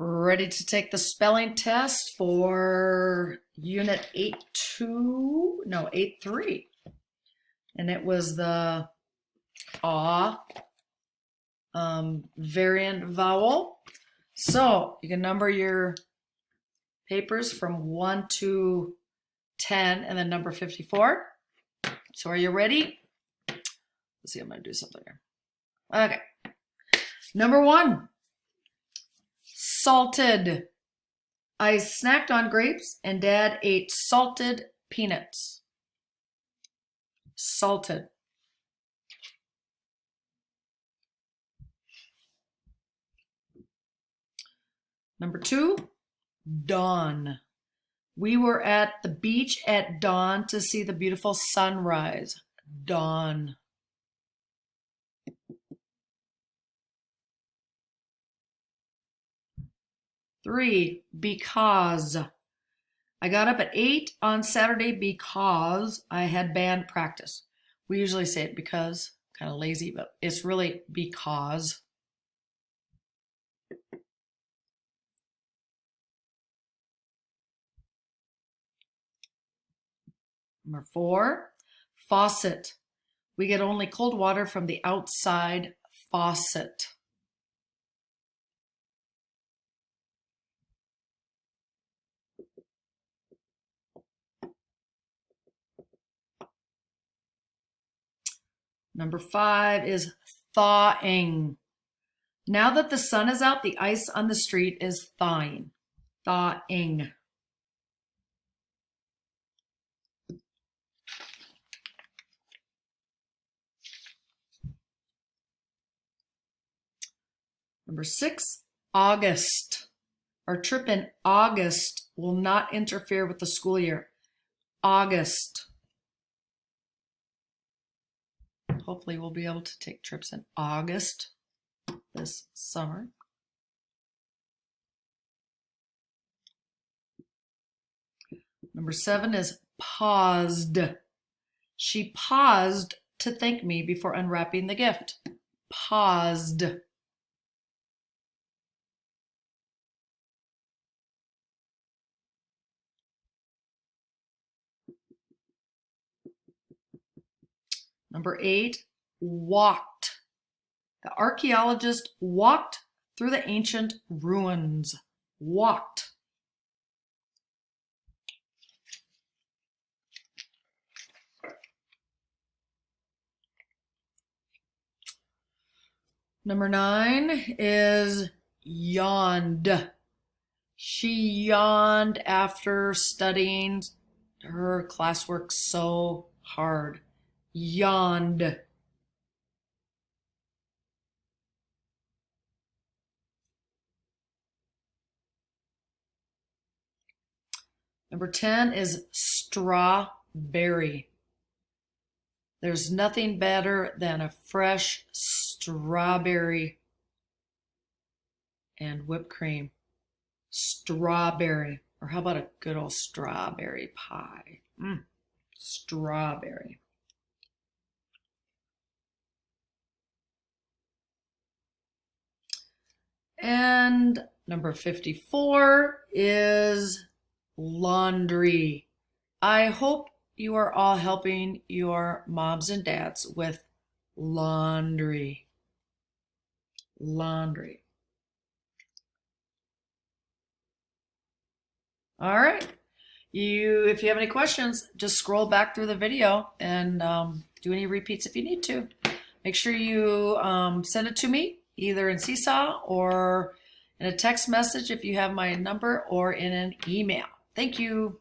Ready to take the spelling test for Unit 8.2, no, 8.3. And it was the ah variant vowel. So you can number your papers from 1 to 10 and then number 54. So are you ready? Let's see, I'm going to do something here. Okay. Number 1. Salted. I snacked on grapes and Dad ate salted peanuts. Salted. Number 2, dawn. We were at the beach at dawn to see the beautiful sunrise. Dawn. Three, because. I got up at 8 on Saturday because I had band practice. We usually say it because, kind of lazy, but it's really because. Number 4, faucet. We get only cold water from the outside faucet. Number 5 is thawing. Now that the sun is out, the ice on the street is thawing. Thawing. Number 6, August. Our trip in August will not interfere with the school year. August. Hopefully we'll be able to take trips in August this summer. Number 7 is paused. She paused to thank me before unwrapping the gift. Paused. Number 8, walked. The archaeologist walked through the ancient ruins. Walked. Number 9 is yawned. She yawned after studying her classwork so hard. Yawned. Number 10 is strawberry. There's nothing better than a fresh strawberry and whipped cream. Strawberry. Or how about a good old strawberry pie? Strawberry. And number 54 is laundry. I hope you are all helping your moms and dads with laundry. Laundry. All right. If you have any questions, just scroll back through the video and do any repeats if you need to. Make sure you send it to me, either in Seesaw or in a text message if you have my number, or in an email. Thank you.